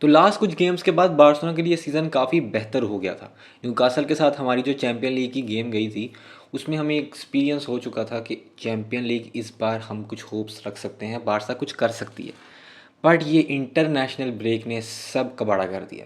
तो लास्ट कुछ गेम्स के बाद बार्सिलोना के लिए सीज़न काफ़ी बेहतर हो गया था। न्यूकासल के साथ हमारी जो चैम्पियन लीग की गेम गई थी, उसमें हमें एक्सपीरियंस हो चुका था कि चैम्पियन लीग इस बार हम कुछ होप्स रख सकते हैं, बारसा कुछ कर सकती है। बट ये इंटरनेशनल ब्रेक ने सब कबाड़ा कर दिया।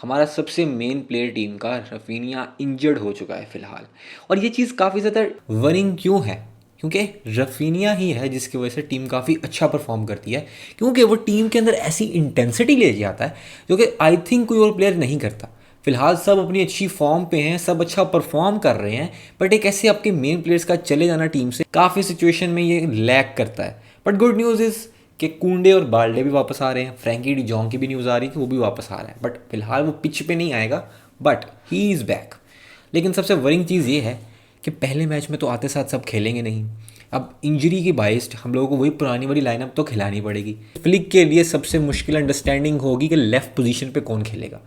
हमारा सबसे मेन प्लेयर टीम का रफीनिया इंजर्ड हो चुका है फ़िलहाल। और ये चीज़ काफ़ी ज़्यादा वरिंग क्यों है? क्योंकि रफीनिया ही है जिसकी वजह से टीम काफ़ी अच्छा परफॉर्म करती है, क्योंकि वो टीम के अंदर ऐसी इंटेंसिटी ले जाता है जो कि आई थिंक कोई और प्लेयर नहीं करता। फिलहाल सब अपनी अच्छी फॉर्म पे हैं, सब अच्छा परफॉर्म कर रहे हैं, बट एक ऐसे आपके मेन प्लेयर्स का चले जाना टीम से काफ़ी सिचुएशन में ये लैग करता है। बट गुड न्यूज़ इज़ कि कुंडे और बाल्डे भी वापस आ रहे हैं। फ्रैंकी डी जॉन्ग की भी न्यूज़ आ रही है कि वो भी वापस आ रहा है, बट फिलहाल वो पिच पे नहीं आएगा, बट ही इज़ बैक। लेकिन सबसे वरिंग चीज़ ये है कि पहले मैच में तो आते साथ सब खेलेंगे नहीं। अब इंजरी की बाइस्ड हम लोगों को वही पुरानी वाली लाइनअप तो खिलानी पड़ेगी। फ्लिक के लिए सबसे मुश्किल अंडरस्टैंडिंग होगी कि लेफ़्ट पोजीशन पे कौन खेलेगा।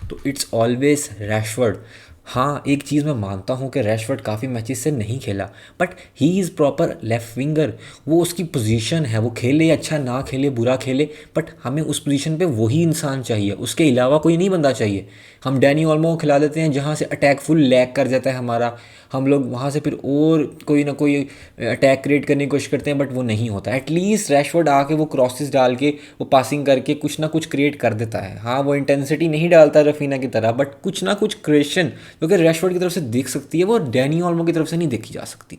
तो इट्स ऑलवेज रैशवर्ड। हाँ, एक चीज़ मैं मानता हूँ कि रैशवर्ड काफ़ी मैचेस से नहीं खेला, but he is proper left winger. वो उसकी पोजीशन है, वो खेले अच्छा ना खेले बुरा खेले, बट हमें उस पोजीशन पे वही इंसान चाहिए, उसके अलावा कोई नहीं बंदा चाहिए। हम डैनी ऑल्मो को खिला देते हैं जहाँ से अटैक फुल लैग कर जाता है हमारा, हम लोग वहाँ से फिर और कोई ना कोई अटैक क्रिएट करने की कोशिश करते हैं, बट वो नहीं होता। एटलीस्ट रैशवर्ड आके वो क्रॉसेस डाल के वो पासिंग करके कुछ ना कुछ क्रिएट कर देता है। हाँ, वो इंटेंसिटी नहीं डालता रफीना की तरह, बट कुछ ना कुछ क्रिएशन जो कि रैशवर्ड की तरफ से दिख सकती है, वो डैनी ऑल्मो की तरफ से नहीं देखी जा सकती।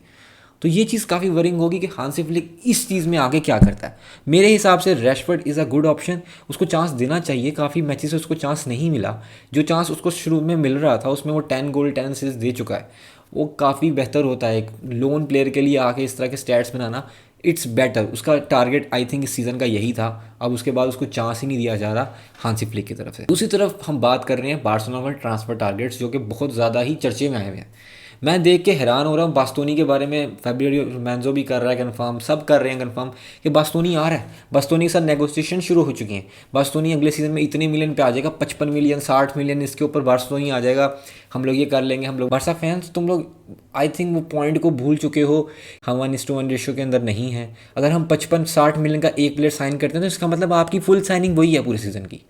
तो ये चीज़ काफ़ी वरिंग होगी कि हांसी फ्लिक इस चीज़ में आगे क्या करता है। मेरे हिसाब से Rashford is a good option, उसको चांस देना चाहिए। काफ़ी मैचेस से उसको चांस नहीं मिला, जो चांस उसको शुरू में मिल रहा था उसमें वो 10 गोल 10 असिस्ट दे चुका है। वो काफ़ी बेहतर होता है एक लोन प्लेयर के लिए आके इस तरह के स्टैट्स बनाना। It's better. उसका टारगेट आई थिंक इस सीज़न का यही था। अब उसके बाद उसको चांस ही नहीं दिया जा रहा हांसी फ्लिक की तरफ से। दूसरी तरफ हम बात कर रहे हैं बार्सिलोना में ट्रांसफ़र टारगेट्स, जो कि बहुत ज़्यादा ही चर्चे में आए हुए हैं। मैं देख के हैरान हो रहा हूँ बास्तोनी के बारे में। फेब्रुअरी मैंजो भी कर रहा है कंफर्म, सब कर रहे हैं कंफर्म कि बास्तोनी आ रहा है। बास्तोनी के साथ नेगोशिएशन शुरू हो चुकी हैं। बास्तोनी अगले सीज़न में इतने मिलियन पे आ जाएगा, 55 मिलियन 60 मिलियन इसके ऊपर बास्तोनी आ जाएगा। हम लोग ये कर लेंगे। हम लोग बारसा फैंस, तुम लोग आई थिंक वो पॉइंट को भूल चुके हो। हम 1:1 रेशियो के अंदर नहीं है। अगर हम 55-60 मिलियन का एक प्लेयर साइन करते हैं तो इसका मतलब आपकी फुल साइनिंग वही है पूरे सीज़न की।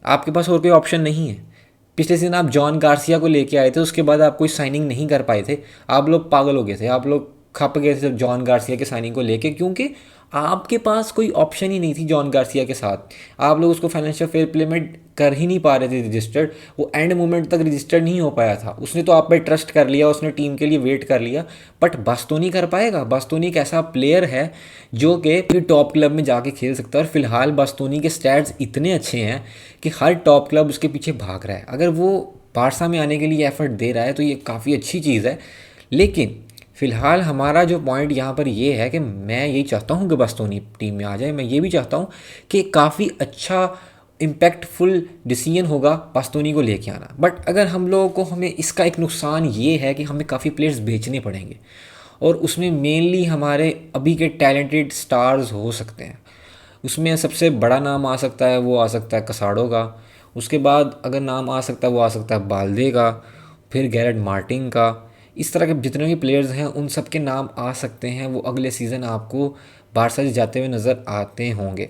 आपके पास और कोई ऑप्शन नहीं है। पिछले सीजन आप जॉन गार्सिया को लेके आए थे, उसके बाद आप कोई साइनिंग नहीं कर पाए थे। आप लोग पागल हो गए थे, आप लोग खप गए थे जॉन गार्सिया के साइनिंग को लेके, क्योंकि आपके पास कोई ऑप्शन ही नहीं थी जॉन गार्सिया के साथ। आप लोग उसको फाइनेंशियल फेयर प्ले में कर ही नहीं पा रहे थे रजिस्टर्ड। वो एंड मोमेंट तक रजिस्टर्ड नहीं हो पाया था। उसने तो आप पे ट्रस्ट कर लिया, उसने टीम के लिए वेट कर लिया, बट बास्तोनी कर पाएगा। बास्तोनी एक ऐसा प्लेयर है जो कि टॉप क्लब में जाके खेल सकता है। और फिलहाल बास्तोनी के स्टैट्स इतने अच्छे हैं कि हर टॉप क्लब उसके पीछे भाग रहा है। अगर वो बारसा में आने के लिए एफर्ट दे रहा है तो ये काफ़ी अच्छी चीज़ है। लेकिन फ़िलहाल हमारा जो पॉइंट यहाँ पर ये है कि मैं यही चाहता हूँ कि बास्तोनी टीम में आ जाए। मैं ये भी चाहता हूँ कि काफ़ी अच्छा इम्पैक्टफुल डिसीजन होगा बास्तोनी को लेके आना। बट अगर हम लोगों को, हमें इसका एक नुकसान ये है कि हमें काफ़ी प्लेयर्स बेचने पड़ेंगे, और उसमें मेनली हमारे अभी के टैलेंटेड स्टार्स हो सकते हैं। उसमें सबसे बड़ा नाम आ सकता है, वो आ सकता है कसाडो का। उसके बाद अगर नाम आ सकता है वो आ सकता है बाल्दे का, फिर गैरेट मार्टिन का। इस तरह के जितने भी प्लेयर्स हैं उन सब के नाम आ सकते हैं। वो अगले सीज़न आपको बारसा से जाते हुए नज़र आते होंगे।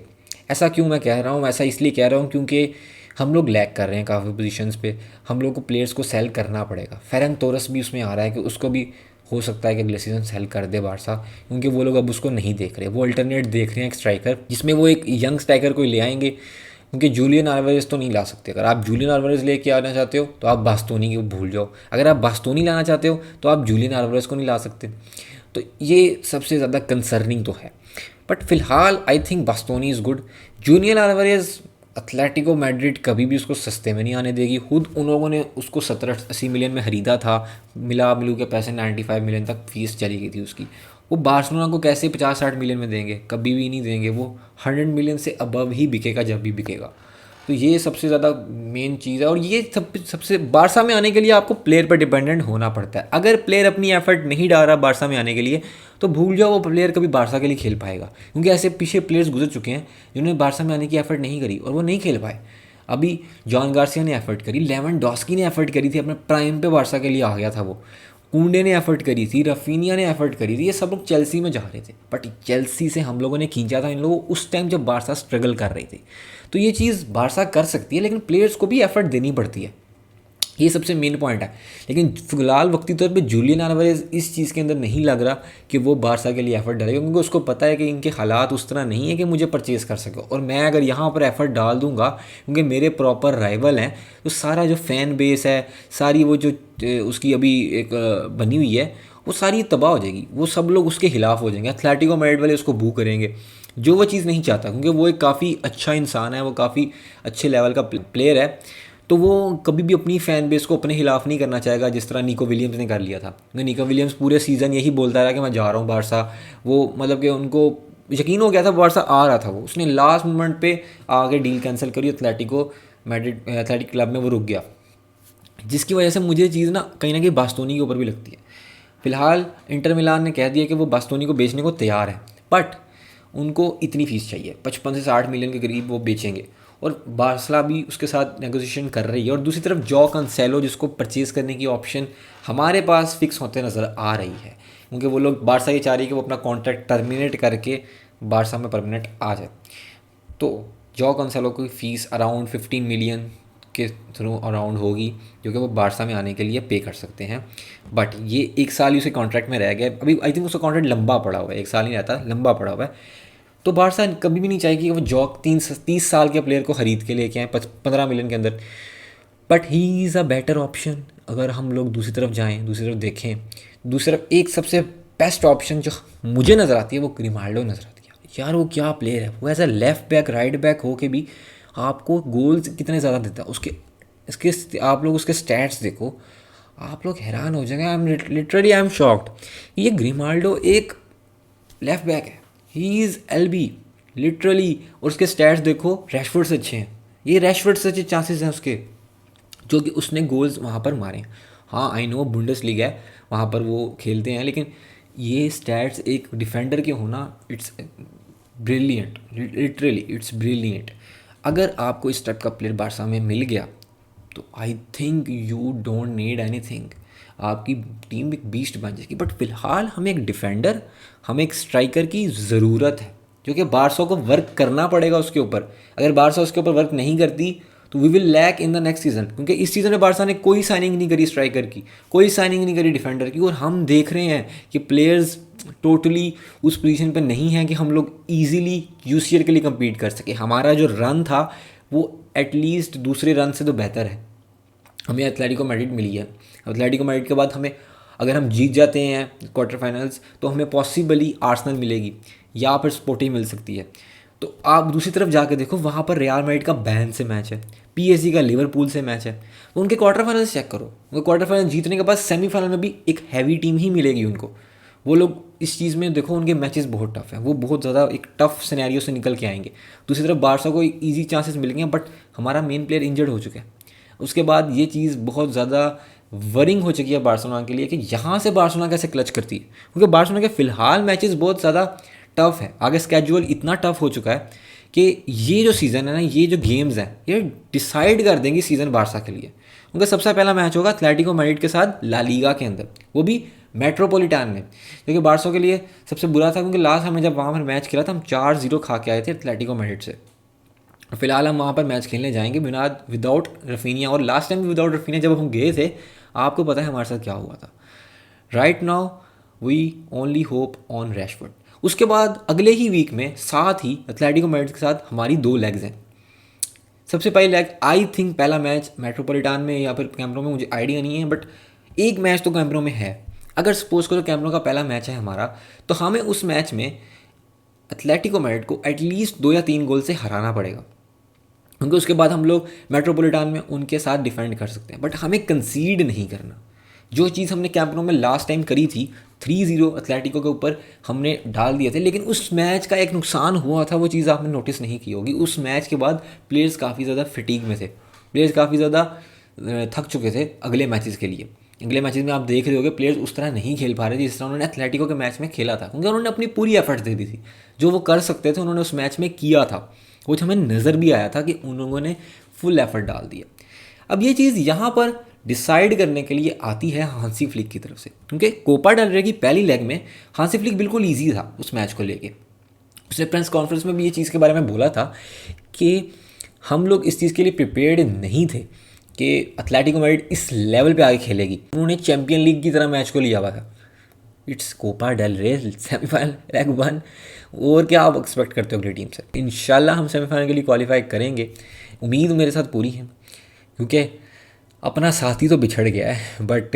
ऐसा क्यों मैं कह रहा हूँ? ऐसा इसलिए कह रहा हूँ क्योंकि हम लोग लैग कर रहे हैं काफ़ी पोजीशंस पे। हम लोग को प्लेयर्स को सेल करना पड़ेगा। फेरन तोरस भी उसमें आ रहा है कि उसको भी हो सकता है कि अगले सीज़न सेल कर दे बारसा, क्योंकि वो लोग अब उसको नहीं देख रहे। वो अल्टरनेट देख रहे हैं एक स्ट्राइकर, जिसमें वो एक यंग स्ट्राइकर को ले आएंगे, क्योंकि जूलियन अल्वारेज तो नहीं ला सकते। अगर आप जूलियन अल्वारेज लेके आना चाहते हो तो आप बास्तोनी को भूल जाओ। अगर आप बास्तोनी लाना चाहते हो तो आप जूलियन अल्वारेज को नहीं ला सकते। तो ये सबसे ज़्यादा कंसर्निंग तो है। बट फिलहाल I think Bastoni is good. Julian Alvarez, Atletico Madrid कभी भी उसको सस्ते में नहीं आने देगी। खुद उन लोगों ने उसको 70-80 मिलियन में खरीदा था। मिला मिलू के पैसे 95 मिलियन तक फीस चली गई थी उसकी। वो बार्सिलोना को कैसे 50-60 मिलियन में देंगे? कभी भी नहीं देंगे। वो 100 मिलियन से अबव ही बिकेगा जब भी बिकेगा। तो ये सबसे ज़्यादा मेन चीज़ है। और ये सबसे बारसा में आने के लिए आपको प्लेयर पर डिपेंडेंट होना पड़ता है। अगर प्लेयर अपनी एफर्ट नहीं डाल रहा बारसा में आने के लिए तो भूल जाओ वो प्लेयर कभी बारसा के लिए खेल पाएगा, क्योंकि ऐसे पीछे प्लेयर्स गुजर चुके हैं जिन्होंने बारसा में आने की एफर्ट नहीं करी और वो नहीं खेल पाए। अभी जॉन गार्सिया ने एफर्ट करी, लेवेंडोस्की ने एफर्ट करी थी, अपने प्राइम पे बारसा के लिए आ गया था वो। कुंडे ने एफर्ट करी थी, रफीनिया ने एफर्ट करी थी। ये सब लोग चेल्सी में जा रहे थे, बट चेल्सी से हम लोगों ने खींचा था इन लोगों उस टाइम जब बारसा स्ट्रगल कर रही थी। तो ये चीज़ बारसा कर सकती है, लेकिन प्लेयर्स को भी एफर्ट देनी पड़ती है, ये सबसे मेन पॉइंट है। लेकिन फिलहाल वक्ती तौर पे जूलियन अलवारेज इस चीज़ के अंदर नहीं लग रहा कि वो बारसा के लिए एफर्ट डालेगा, क्योंकि उसको पता है कि इनके हालात उस तरह नहीं है कि मुझे परचेज कर सके, और मैं अगर यहाँ पर एफर्ट डाल दूंगा क्योंकि मेरे प्रॉपर राइवल हैं, तो सारा जो फ़ैन बेस है, सारी वो जो उसकी अभी एक बनी हुई है, वो सारी तबाह हो जाएगी, वो सब लोग उसके खिलाफ हो जाएंगे, एथलेटिको मैड्रिड वाले उसको बू करेंगे, जो वो चीज़ नहीं चाहता, क्योंकि वो एक काफ़ी अच्छा इंसान है, वो काफ़ी अच्छे लेवल का प्लेयर है। तो वो कभी भी अपनी फ़ैन बेस को अपने खिलाफ नहीं करना चाहेगा, जिस तरह निको विलियम्स ने कर लिया था। निको विलियम्स पूरे सीज़न यही बोलता रहा कि मैं जा रहा हूँ बारसा, वो मतलब कि उनको यकीन हो गया था बारसा आ रहा था, वो उसने लास्ट मोमेंट पे आके डील कैंसिल करी, एथलेटिको मैड्रिड एथलेटिक क्लब में वो रुक गया, जिसकी वजह से मुझे चीज़ ना कहीं बास्तोनी के ऊपर भी लगती है। फ़िलहाल इंटर मिलान ने कह दिया कि वो बास्तोनी को बेचने को तैयार है, बट उनको इतनी फ़ीस चाहिए, 55 से 60 मिलियन के करीब वो बेचेंगे, और बार्सला भी उसके साथ नेगोशिएशन कर रही है। और दूसरी तरफ जॉ कंसेलो, जिसको परचेज़ करने की ऑप्शन हमारे पास फिक्स होते नज़र आ रही है, क्योंकि वो लोग बारसा ये चाह रही है कि वो अपना कॉन्ट्रैक्ट टर्मिनेट करके बारसा में परमानेंट आ जाए। तो जॉ कंसेलो की फ़ीस अराउंड 15 मिलियन के थ्रू अराउंड होगी, जो कि वो बारसा में आने के लिए पे कर सकते हैं। बट ये एक साल ही उसे कॉन्ट्रैक्ट में रह गया अभी, आई थिंक उसका कॉन्ट्रैक्ट लंबा पड़ा हुआ है, एक साल नहीं रहता, लंबा पड़ा हुआ है। तो बारसा कभी भी नहीं चाहेगी कि वो जॉक 30 साल के प्लेयर को ख़रीद के लेके आए 15 मिलियन के अंदर। But he is a better option. अगर हम लोग दूसरी तरफ जाएँ, दूसरी तरफ देखें, दूसरी तरफ एक सबसे बेस्ट ऑप्शन जो मुझे नज़र आती है वो ग्रिमाल्डो नज़र आती है। यार वो क्या प्लेयर है, वो as a left back right back हो के भी आपको गोल्स कितने ज़्यादा देता है। इसके आप लोग उसके स्टैट्स देखो, आप लोग हैरान हो जाएंगे। I am shocked. ये ग्रिमाल्डो एक लेफ़्ट बैक है, ही इज़ LB लिटरली, और उसके स्टैट्स देखो रैशफोर्ड से अच्छे हैं, ये रैशफोर्ड से अच्छे चांसेस हैं उसके, जो कि उसने गोल्स वहाँ पर मारे हैं। हाँ आई नो बुंडेसलीगा है, वहाँ पर वो खेलते हैं, लेकिन ये स्टैट्स एक डिफेंडर के होना, it's brilliant, literally it's brilliant. अगर आपको इस टाइप का प्लेयर बारसा में मिल गया तो I think you don't need anything, आपकी टीम एक बीस्ट बन जाएगी। बट फिलहाल हमें एक डिफेंडर, हमें एक स्ट्राइकर की ज़रूरत है, जो कि बारसा को वर्क करना पड़ेगा उसके ऊपर। अगर बारसा उसके ऊपर वर्क नहीं करती तो we will lack in the next season, क्योंकि इस सीज़न में बारसा ने कोई साइनिंग नहीं करी स्ट्राइकर की, कोई साइनिंग नहीं करी डिफेंडर की, और हम देख रहे हैं कि प्लेयर्स टोटली उस पोजीशन पर नहीं हैं कि हम लोग ईजिली UCL के लिए कम्पीट कर सके। हमारा जो रन था वो एटलीस्ट दूसरे रन से तो बेहतर है। हमें एथलेटिको मैड्रिड मिली है, एथलेटिको मैड्रिड के बाद हमें, अगर हम जीत जाते हैं क्वार्टर फाइनल्स, तो हमें पॉसिबली आर्सेनल मिलेगी या फिर स्पोर्टिंग मिल सकती है। तो आप दूसरी तरफ जाके देखो, वहाँ पर रियल मैड्रिड का बैन से मैच है, PSG का लिवरपूल से मैच है, तो उनके क्वार्टर फाइनल्स चेक करो, उनके क्वार्टर फाइनल जीतने के बाद सेमीफाइनल में भी एक हैवी टीम ही मिलेगी उनको। वो लोग इस चीज़ में देखो, उनके मैचेस बहुत टफ हैं, वो बहुत ज़्यादा एक टफ सिनेरियो से निकल के आएंगे। दूसरी तरफ बारसा को ईजी चांसेस मिलेंगे, बट हमारा मेन प्लेयर इंजर्ड हो चुका है। उसके बाद ये चीज़ बहुत ज़्यादा वरिंग हो चुकी है बार्सिलोना के लिए कि यहाँ से बार्सिलोना कैसे क्लच करती है, क्योंकि बार्सिलोना के फ़िलहाल मैचेस बहुत ज़्यादा टफ है, आगे स्केड्यूल इतना टफ हो चुका है कि ये जो सीज़न है ना, ये जो गेम्स हैं, ये डिसाइड कर देंगी सीज़न बारसा के लिए। उनका सबसे पहला मैच होगा एथलेटिको मैड्रिड के साथ ला लीगा के अंदर, वो भी मेट्रोपोलिटान में, जो कि बारसा के लिए सबसे बुरा था, क्योंकि लास्ट हमने जब वहाँ पर मैच खेला था हम 4-0 खा के आए थे एथलेटिको मैड्रिड से। फिलहाल हम वहाँ पर मैच खेलने जाएंगे विदाउट रफीनिया, और लास्ट टाइम भी विदाउट रफीनिया जब हम गए थे, आपको पता है हमारे साथ क्या हुआ था। Right now we only hope on Rashford. उसके बाद अगले ही वीक में साथ ही एथलेटिको मैड्रिड के साथ हमारी 2 लेग्स हैं। सबसे पहली लेग आई थिंक पहला मैच मेट्रोपोलिटान में या फिर कैम्प नो में, मुझे आइडिया नहीं है, बट एक मैच तो कैम्प नो में है। अगर सपोज करो कैम्प नो का पहला मैच है हमारा, तो हमें उस मैच में एथलेटिको मैड्रिड को एटलीस्ट 2 या 3 गोल से हराना पड़ेगा, क्योंकि उसके बाद हम लोग मेट्रोपोलिटान में उनके साथ डिफेंड कर सकते हैं। बट हमें कंसीड नहीं करना, जो चीज़ हमने कैंप नो में लास्ट टाइम करी थी 3-0 एथलेटिको के ऊपर हमने डाल दिए थे, लेकिन उस मैच का एक नुकसान हुआ था, वो चीज़ आपने नोटिस नहीं की होगी। उस मैच के बाद प्लेयर्स काफ़ी ज़्यादा फिटीग में थे, प्लेयर्स काफ़ी ज़्यादा थक चुके थे अगले मैचेस के लिए। अगले मैचेस में आप देख रहे होगे प्लेयर्स उस तरह नहीं खेल पा रहे थे जिस तरह उन्होंने एथलेटिको के मैच में खेला था, क्योंकि उन्होंने अपनी पूरी एफर्ट्स दे दी थी, जो वो कर सकते थे उन्होंने उस मैच में किया था, वो हमें नज़र भी आया था कि उन लोगों ने फुल एफर्ट डाल दिया। अब ये चीज़ यहाँ पर डिसाइड करने के लिए आती है हांसी फ्लिक की तरफ से, क्योंकि कोपा डेल रे की पहली लेग में हांसी फ्लिक बिल्कुल ईजी था उस मैच को लेके। उसने प्रेस कॉन्फ्रेंस में भी ये चीज़ के बारे में बोला था कि हम लोग इस चीज़ के लिए प्रिपेयर्ड नहीं थे कि एथलेटिको मैड्रिड इस लेवल पे आगे खेलेगी। उन्होंने चैम्पियन लीग की तरह मैच को लिया हुआ था। इट्स कोपा डेल रे सेमीफाइनल लेग वन, और क्या आप एक्सपेक्ट करते हो अगली टीम से। इंशाल्लाह हम सेमीफाइनल के लिए क्वालिफाई करेंगे, उम्मीद मेरे साथ पूरी है, क्योंकि अपना साथी तो बिछड़ गया है बट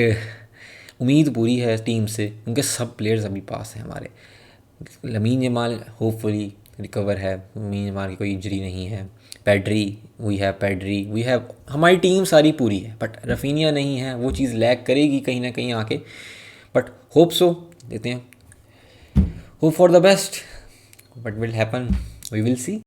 उम्मीद पूरी है टीम से, क्योंकि सब प्लेयर्स अभी पास हैं हमारे। लमीन यमाल होपफुली रिकवर है, लमीन यमाल की कोई इंजरी नहीं है। पैड्री वी हैव हमारी टीम सारी पूरी है, बट रफीनिया नहीं है, वो चीज़ लैग करेगी कहीं ना कहीं आके, बट होप सो देते हैं, hope for the best, but will happen we will C.